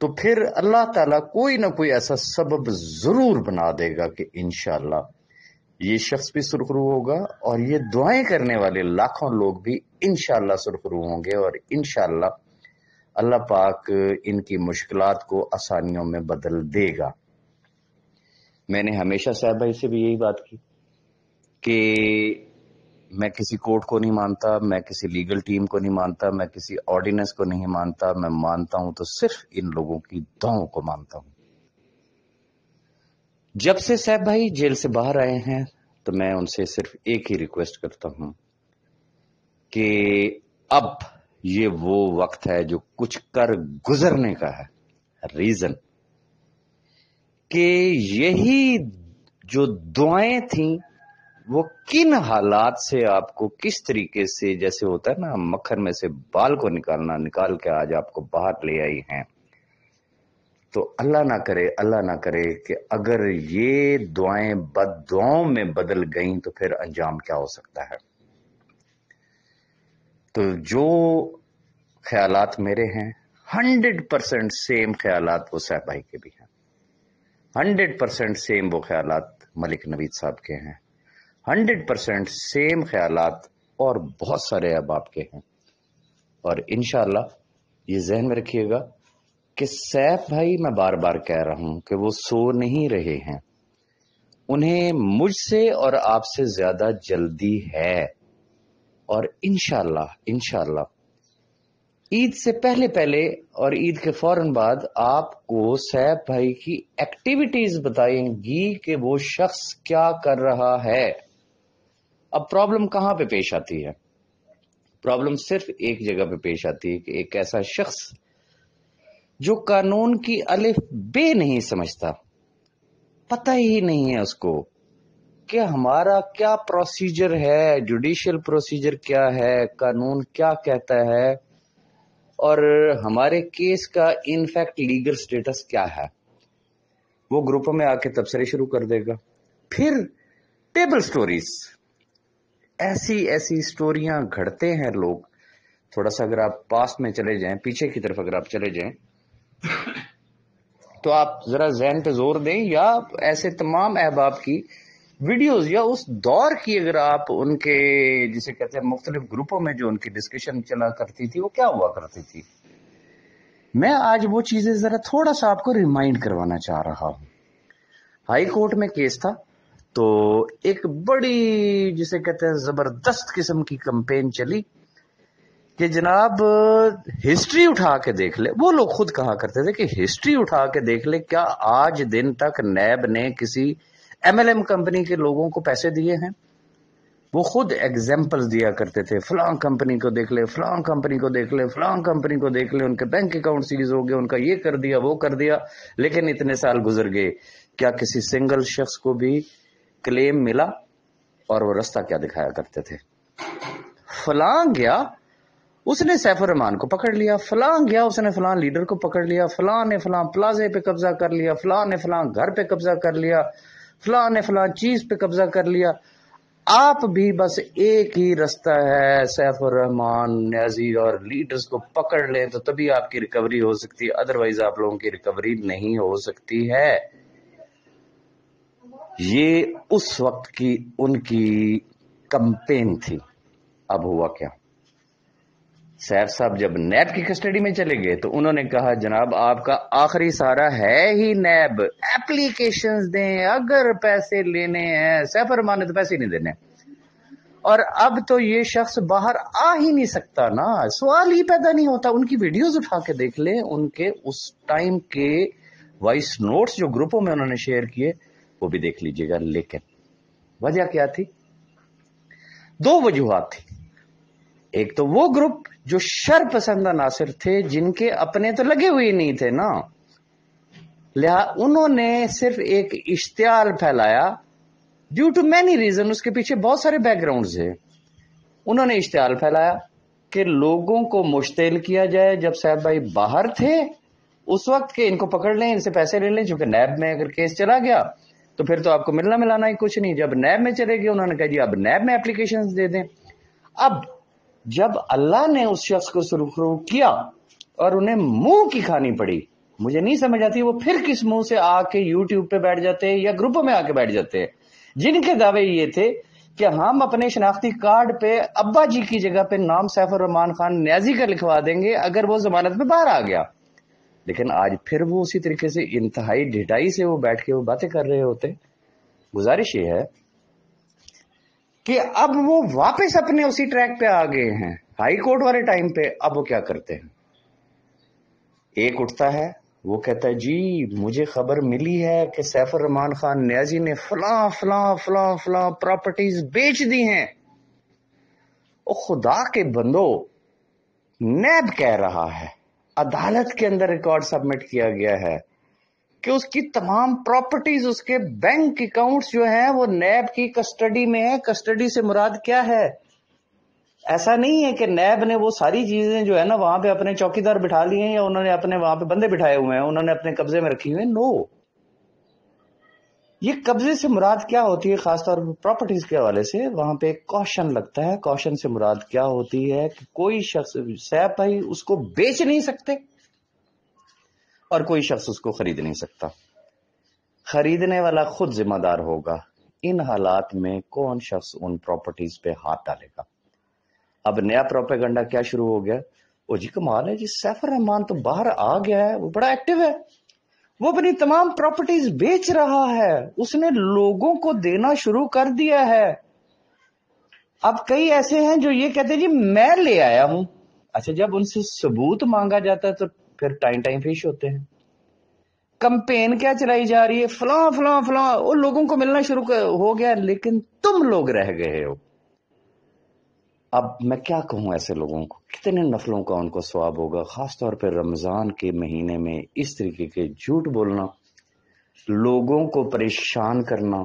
تو پھر اللہ تعالیٰ کوئی نہ کوئی ایسا سبب ضرور بنا دے گا کہ انشاءاللہ یہ شخص بھی سرخرو ہوگا اور یہ دعائیں کرنے والے لاکھوں لوگ بھی انشاءاللہ سرخرو ہوں گے، اور انشاءاللہ اللہ پاک ان کی مشکلات کو آسانیوں میں بدل دے گا۔ میں نے ہمیشہ صاحب بھائی سے بھی یہی بات کی کہ میں کسی کورٹ کو نہیں مانتا، میں کسی لیگل ٹیم کو نہیں مانتا، میں کسی آرڈیننس کو نہیں مانتا، میں مانتا ہوں تو صرف ان لوگوں کی دعاؤں کو مانتا ہوں۔ جب سے صاحب بھائی جیل سے باہر آئے ہیں تو میں ان سے صرف ایک ہی ریکویسٹ کرتا ہوں کہ اب یہ وہ وقت ہے جو کچھ کر گزرنے کا ہے۔ ریزن کہ یہی جو دعائیں تھیں وہ کن حالات سے آپ کو کس طریقے سے، جیسے ہوتا ہے نا مکھن میں سے بال کو نکال کے آج آپ کو باہر لے آئی ہیں۔ تو اللہ نہ کرے کہ اگر یہ دعائیں بد دعاؤں میں بدل گئیں تو پھر انجام کیا ہو سکتا ہے۔ تو جو خیالات میرے ہیں 100% سیم خیالات وہ صاحب بھائی کے بھی ہیں، 100% سیم وہ خیالات ملک نوید صاحب کے ہیں، 100% سیم خیالات اور بہت سارے احباب کے ہیں۔ اور انشاءاللہ یہ ذہن میں رکھیے گا کہ سیف بھائی، میں بار بار کہہ رہا ہوں کہ وہ سو نہیں رہے ہیں، انہیں مجھ سے اور آپ سے زیادہ جلدی ہے، اور انشاءاللہ عید سے پہلے اور عید کے فوراً بعد آپ کو سیف بھائی کی ایکٹیویٹیز بتائیں گی کہ وہ شخص کیا کر رہا ہے۔ اب پرابلم کہاں پہ پیش آتی ہے؟ پرابلم صرف ایک جگہ پہ پیش آتی ہے کہ ایک ایسا شخص جو قانون کی الف بے نہیں سمجھتا، پتہ ہی نہیں ہے اس کو کہ ہمارا کیا پروسیجر ہے، جوڈیشل پروسیجر کیا ہے، قانون کیا کہتا ہے، اور ہمارے کیس کا انفیکٹ لیگل سٹیٹس کیا ہے، وہ گروپوں میں آ کے تبصرے شروع کر دے گا۔ پھر ٹیبل سٹوریز، ایسی سٹوریاں گھڑتے ہیں لوگ۔ تھوڑا سا اگر آپ پاسٹ میں چلے جائیں، پیچھے کی طرف اگر آپ چلے جائیں تو آپ ذرا ذہن پہ زور دیں، یا ایسے تمام احباب کی ویڈیوز یا اس دور کی اگر آپ ان کے جسے کہتے ہیں مختلف گروپوں میں جو ان کی ڈسکشن چلا کرتی تھی وہ کیا ہوا کرتی تھی، میں آج وہ چیزیں ذرا تھوڑا سا آپ کو ریمائنڈ کروانا چاہ رہا ہوں۔ ہائی کورٹ میں کیس تھا تو ایک بڑی جسے کہتے ہیں زبردست قسم کی کمپین چلی کہ جناب ہسٹری اٹھا کے دیکھ لے۔ وہ لوگ خود کہا کرتے تھے کہ ہسٹری اٹھا کے دیکھ لے، کیا آج دن تک نیب نے کسی MLM کمپنی کے لوگوں کو پیسے دیے ہیں؟ وہ خود ایگزامپلز دیا کرتے تھے، فلاں کمپنی کو دیکھ لے، فلاں کمپنی کو دیکھ لے، فلاں کمپنی کو دیکھ لے، ان کے بینک اکاؤنٹ سیز ہو گئے، ان کا یہ کر دیا وہ کر دیا۔ لیکن اتنے سال گزر گئے، کیا کسی سنگل شخص کو بھی کلیم ملا؟ اور وہ رستہ کیا دکھایا کرتے تھے؟ فلاں گیا اس نے سیف الرحمان کو پکڑ لیا، فلاں گیا اس نے فلاں لیڈر کو پکڑ لیا، فلاں نے فلاں پلازے پہ قبضہ کر لیا، فلاں نے فلاں گھر پہ قبضہ کر لیا، فلاں نے فلاں چیز پہ قبضہ کر لیا۔ آپ بھی بس ایک ہی رستہ ہے، سیف الرحمان، نیازی اور لیڈرز کو پکڑ لیں تو تبھی آپ کی ریکوری ہو سکتی ہے، ادروائز آپ لوگوں کی ریکوری نہیں ہو سکتی ہے۔ یہ اس وقت کی ان کی کمپین تھی۔ اب ہوا کیا؟ سیف صاحب جب نیب کی کسٹڈی میں چلے گئے تو انہوں نے کہا جناب آپ کا آخری سہارا ہے ہی نیب، ایپلیکیشنز دیں اگر پیسے لینے ہیں۔ سیف الرحمان نے تو پیسے نہیں دینے، اور اب تو یہ شخص باہر آ ہی نہیں سکتا نا، سوال ہی پیدا نہیں ہوتا۔ ان کی ویڈیوز اٹھا کے دیکھ لیں، ان کے اس ٹائم کے وائس نوٹس جو گروپوں میں انہوں نے شیئر کیے وہ بھی دیکھ لیجئے گا۔ لیکن وجہ کیا تھی؟ دو وجوہات تھی۔ ایک تو وہ گروپ جو شر پسند عناصر تھے جن کے اپنے تو لگے ہوئے نہیں تھے نا، انہوں نے صرف ایک اشتعال پھیلایا ڈیو ٹو مینی ریزن، اس کے پیچھے بہت سارے بیک گراؤنڈز ہیں۔ انہوں نے اشتعال پھیلایا کہ لوگوں کو مشتعل کیا جائے جب صاحب بھائی باہر تھے اس وقت، کہ ان کو پکڑ لیں، ان سے پیسے لے لیں، چونکہ نیب میں اگر کیس چلا گیا تو پھر تو آپ کو ملنا ملانا ہی کچھ نہیں۔ جب نیب میں چلے گئے انہوں نے کہا جی اب نیب میں اپلیکیشنز دے دیں۔ اب جب اللہ نے اس شخص کو سرخرو کیا اور انہیں منہ کی کھانی پڑی مجھے نہیں سمجھ آتی وہ پھر کس منہ سے آ کے یوٹیوب پہ بیٹھ جاتے ہیں یا گروپوں میں آ کے بیٹھ جاتے ہیں جن کے دعوے یہ تھے کہ ہم اپنے شناختی کارڈ پہ ابا جی کی جگہ پہ نام سیف الرحمان خان نیازی کا لکھوا دیں گے اگر وہ ضمانت میں باہر آ گیا. لیکن آج پھر وہ اسی طریقے سے انتہائی ڈھٹائی سے وہ بیٹھ کے وہ باتیں کر رہے ہوتے. گزارش یہ ہے کہ اب وہ واپس اپنے اسی ٹریک پہ آ گئے ہیں ہائی کورٹ والے ٹائم پہ. اب وہ کیا کرتے ہیں, ایک اٹھتا ہے وہ کہتا ہے جی مجھے خبر ملی ہے کہ سیف الرحمان خان نیازی نے فلاں فلاں فلاں فلاں پراپرٹیز بیچ دی ہیں. او خدا کے بندو, نیب کہہ رہا ہے, عدالت کے اندر ریکارڈ سبمٹ کیا گیا ہے کہ اس کی تمام پراپرٹیز, اس کے بینک اکاؤنٹس جو ہیں وہ نیب کی کسٹڈی میں ہے. کسٹڈی سے مراد کیا ہے؟ ایسا نہیں ہے کہ نیب نے وہ ساری چیزیں جو ہے نا وہاں پہ اپنے چوکیدار بٹھا لی ہیں یا انہوں نے اپنے وہاں پہ بندے بٹھائے ہوئے ہیں, انہوں نے اپنے قبضے میں رکھی ہوئے ہیں. نو, یہ قبضے سے مراد کیا ہوتی ہے خاص طور پر پراپرٹیز کے حوالے سے وہاں پہ ایک کوشن لگتا ہے. کوشن سے مراد کیا ہوتی ہے کہ کوئی شخص سیف بھائی اس کو بیچ نہیں سکتے اور کوئی شخص اس کو خرید نہیں سکتا. خریدنے والا خود ذمہ دار ہوگا. ان حالات میں کون شخص ان پراپرٹیز پہ ہاتھ ڈالے گا؟ اب نیا پروپیگنڈا کیا شروع ہو گیا, وہ جی کمال ہے جی سیف الرحمان تو باہر آ گیا ہے, وہ بڑا ایکٹیو ہے, وہ اپنی تمام پراپرٹیز بیچ رہا ہے, اس نے لوگوں کو دینا شروع کر دیا ہے. اب کئی ایسے ہیں جو یہ کہتے ہیں جی میں لے آیا ہوں. اچھا, جب ان سے ثبوت مانگا جاتا ہے تو پھر ٹائم فش ہوتے ہیں. کمپین کیا چلائی جا رہی ہے, فلاں فلاں فلاں, وہ لوگوں کو ملنا شروع ہو گیا, لیکن تم لوگ رہ گئے ہو. اب میں کیا کہوں ایسے لوگوں کو, کتنے نفلوں کا ان کو ثواب ہوگا, خاص طور پہ رمضان کے مہینے میں اس طریقے کے جھوٹ بولنا, لوگوں کو پریشان کرنا,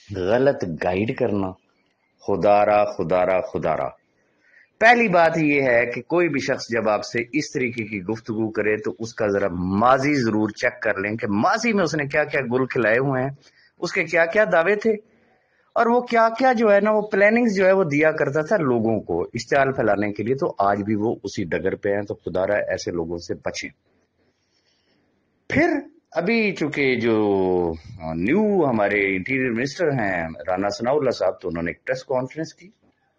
غلط گائیڈ کرنا. خدارا خدارا خدارا. پہلی بات یہ ہے کہ کوئی بھی شخص جب آپ سے اس طریقے کی گفتگو کرے تو اس کا ذرا ماضی ضرور چیک کر لیں کہ ماضی میں اس نے کیا کیا گل کھلائے ہوئے ہیں, اس کے کیا کیا دعوے تھے, اور وہ کیا کیا جو ہے نا وہ پلاننگز جو ہے وہ دیا کرتا تھا لوگوں کو اشتعال پھیلانے کے لیے. تو آج بھی وہ اسی ڈگر پہ ہیں. تو خدا را ایسے لوگوں سے بچیں. پھر ابھی چونکہ جو نیو ہمارے انٹیریئر منسٹر ہیں رانا ثناء اللہ صاحب, تو انہوں نے ایک پریس کانفرنس کی,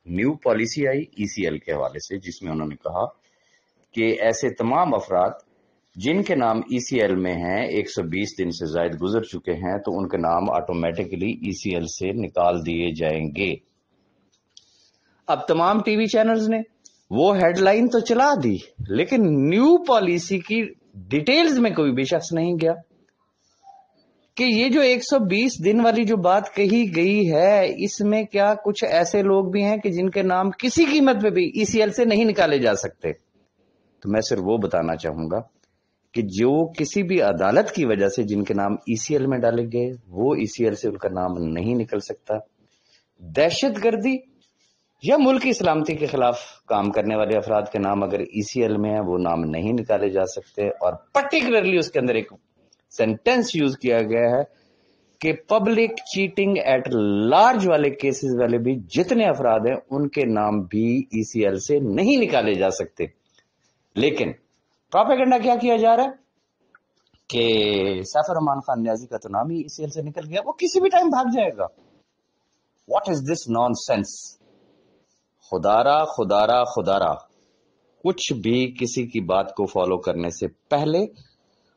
نیو پالیسی آئی ECL کے حوالے سے, جس میں انہوں نے کہا کہ ایسے تمام افراد جن کے نام ECL میں ہیں 120 دن سے زائد گزر چکے ہیں تو ان کے نام آٹومیٹکلی ECL سے نکال دیے جائیں گے. اب تمام ٹی وی چینلز نے وہ ہیڈ لائن تو چلا دی, لیکن نیو پالیسی کی ڈیٹیلز میں کوئی بھی شخص نہیں گیا کہ یہ جو 120 دن والی جو بات کہی گئی ہے اس میں کیا کچھ ایسے لوگ بھی ہیں کہ جن کے نام کسی قیمت پہ بھی ECL سے نہیں نکالے جا سکتے. تو میں صرف وہ بتانا چاہوں گا کہ جو کسی بھی عدالت کی وجہ سے جن کے نام ECL میں ڈالے گئے وہ ECL سے ان کا نام نہیں نکل سکتا. دہشت گردی یا ملک کی سلامتی کے خلاف کام کرنے والے افراد کے نام اگر ECL میں ہیں وہ نام نہیں نکالے جا سکتے. اور پرٹیکولرلی اس کے اندر ایک سینٹینس یوز کیا گیا ہے کہ پبلک چیٹنگ ایٹ لارج والے کیسز والے بھی جتنے افراد ہیں ان کے نام بھی ECL سے نہیں نکالے جا سکتے. لیکن پروپیگنڈا کیا جا رہا ہے کہ سیف الرحمان خان نیازی کا تو نام ہی ECL سے نکل گیا, وہ کسی بھی ٹائم بھاگ جائے گا. What is this nonsense. خدارا خدارا خدارا, کچھ بھی کسی کی بات کو فالو کرنے سے پہلے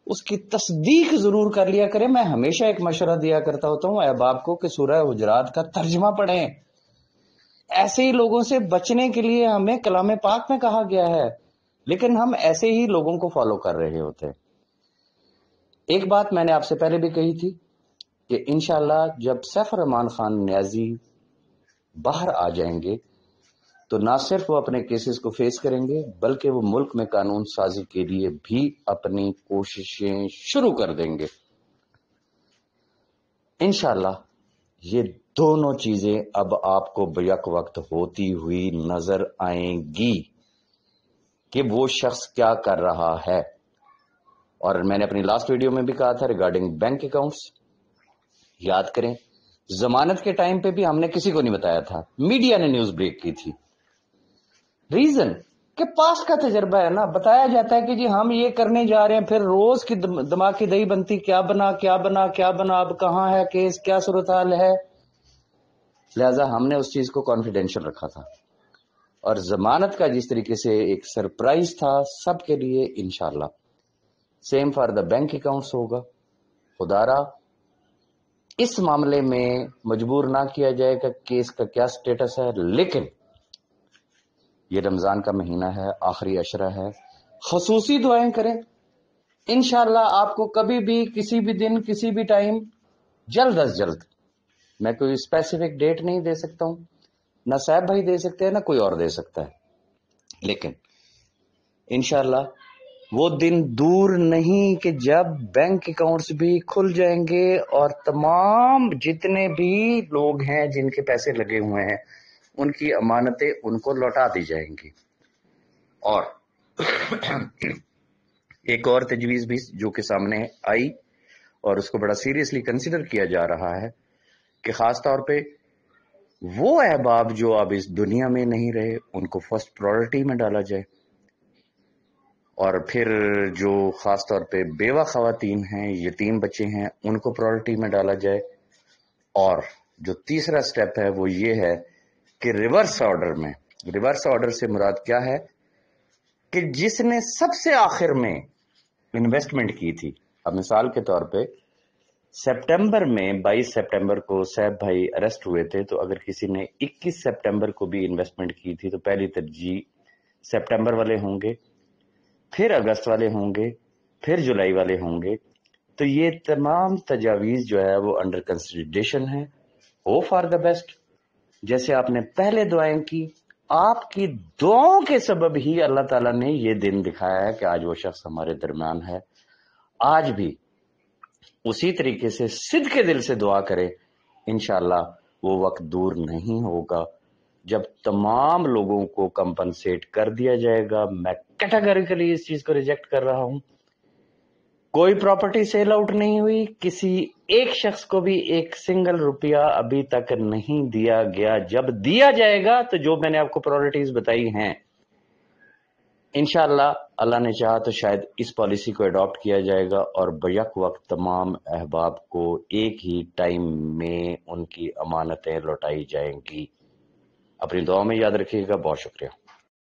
اس کی تصدیق ضرور کر لیا کریں. میں ہمیشہ ایک مشورہ دیا کرتا ہوتا ہوں احباب کو کہ سورہ حجرات کا ترجمہ پڑھیں. ایسے ہی لوگوں سے بچنے کے لیے ہمیں کلام پاک میں کہا گیا ہے, لیکن ہم ایسے ہی لوگوں کو فالو کر رہے ہوتے ہیں. ایک بات میں نے آپ سے پہلے بھی کہی تھی کہ انشاءاللہ جب سیف الرحمان خان نیازی باہر آ جائیں گے تو نہ صرف وہ اپنے کیسز کو فیس کریں گے بلکہ وہ ملک میں قانون سازی کے لیے بھی اپنی کوششیں شروع کر دیں گے. انشاءاللہ یہ دونوں چیزیں اب آپ کو بیک وقت ہوتی ہوئی نظر آئیں گی کہ وہ شخص کیا کر رہا ہے. اور میں نے اپنی لاسٹ ویڈیو میں بھی کہا تھا ریگارڈنگ بینک اکاؤنٹس, یاد کریں ضمانت کے ٹائم پہ بھی ہم نے کسی کو نہیں بتایا تھا, میڈیا نے نیوز بریک کی تھی. ریزن کہ پاس کا تجربہ ہے نا، بتایا جاتا ہے کہ جی ہم یہ کرنے جا رہے ہیں، پھر روز کی دماغ کی دہی بنتی، کیا بنا کیا بنا کیا بنا، اب کہاں ہے کیس، کیا صورتحال ہے. لہذا ہم نے اس چیز کو کانفیڈینشیل رکھا تھا، اور ضمانت کا جس طریقے سے ایک سرپرائز تھا سب کے لیے، انشاءاللہ same for the bank accounts ہوگا. خدا را اس معاملے میں مجبور نہ کیا جائے کہ کیس کا کیا سٹیٹس ہے، لیکن یہ رمضان کا مہینہ ہے، آخری عشرہ ہے، خصوصی دعائیں کریں. انشاءاللہ آپ کو کبھی بھی کسی بھی دن کسی بھی ٹائم جلد از جلد، میں کوئی اسپیسیفک ڈیٹ نہیں دے سکتا ہوں، نہ صاحب بھائی دے سکتے ہیں نہ کوئی اور دے سکتا ہے، لیکن انشاءاللہ وہ دن دور نہیں کہ جب بینک اکاؤنٹس بھی کھل جائیں گے اور تمام جتنے بھی لوگ ہیں جن کے پیسے لگے ہوئے ہیں ان کی امانتیں ان کو لوٹا دی جائیں گی. اور ایک اور تجویز بھی جو کہ سامنے آئی اور اس کو بڑا سیریسلی کنسیڈر کیا جا رہا ہے کہ خاص طور پہ وہ احباب جو اب اس دنیا میں نہیں رہے ان کو فرسٹ پرائورٹی میں ڈالا جائے، اور پھر جو خاص طور پہ بیوہ خواتین ہیں، یتیم بچے ہیں، ان کو پرائورٹی میں ڈالا جائے. اور جو تیسرا سٹیپ ہے وہ یہ ہے کہ ریورس آرڈر میں، ریورس آرڈر سے مراد کیا ہے کہ جس نے سب سے آخر میں انویسٹمنٹ کی تھی، اب مثال کے طور پہ سپٹمبر میں 22 سپٹمبر کو صاحب بھائی اریسٹ ہوئے تھے، تو اگر کسی نے 21 سپٹمبر کو بھی انویسٹمنٹ کی تھی تو پہلی ترجیح سپٹمبر والے ہوں گے، پھر اگست والے ہوں گے، پھر جولائی والے ہوں گے. تو یہ تمام تجاویز جو ہے وہ انڈر کنسیڈریشن ہے. ہو فار دا بیسٹ. جیسے آپ نے پہلے دعائیں کی، آپ کی دعاؤں کے سبب ہی اللہ تعالیٰ نے یہ دن دکھایا ہے کہ آج وہ شخص ہمارے درمیان ہے. آج بھی اسی طریقے سے صدق کے دل سے دعا کرے، انشاءاللہ وہ وقت دور نہیں ہوگا جب تمام لوگوں کو کمپنسیٹ کر دیا جائے گا. میں کیٹاگریکلی اس چیز کو ریجیکٹ کر رہا ہوں. کوئی پراپرٹی سیل آؤٹ نہیں ہوئی، کسی ایک شخص کو بھی ایک سنگل روپیہ ابھی تک نہیں دیا گیا. جب دیا جائے گا تو جو میں نے آپ کو پرائورٹیز بتائی ہیں، انشاءاللہ اللہ نے چاہا تو شاید اس پالیسی کو اڈاپٹ کیا جائے گا اور بیک وقت تمام احباب کو ایک ہی ٹائم میں ان کی امانتیں لوٹائی جائیں گی. اپنی دعا میں یاد رکھیے گا. بہت شکریہ.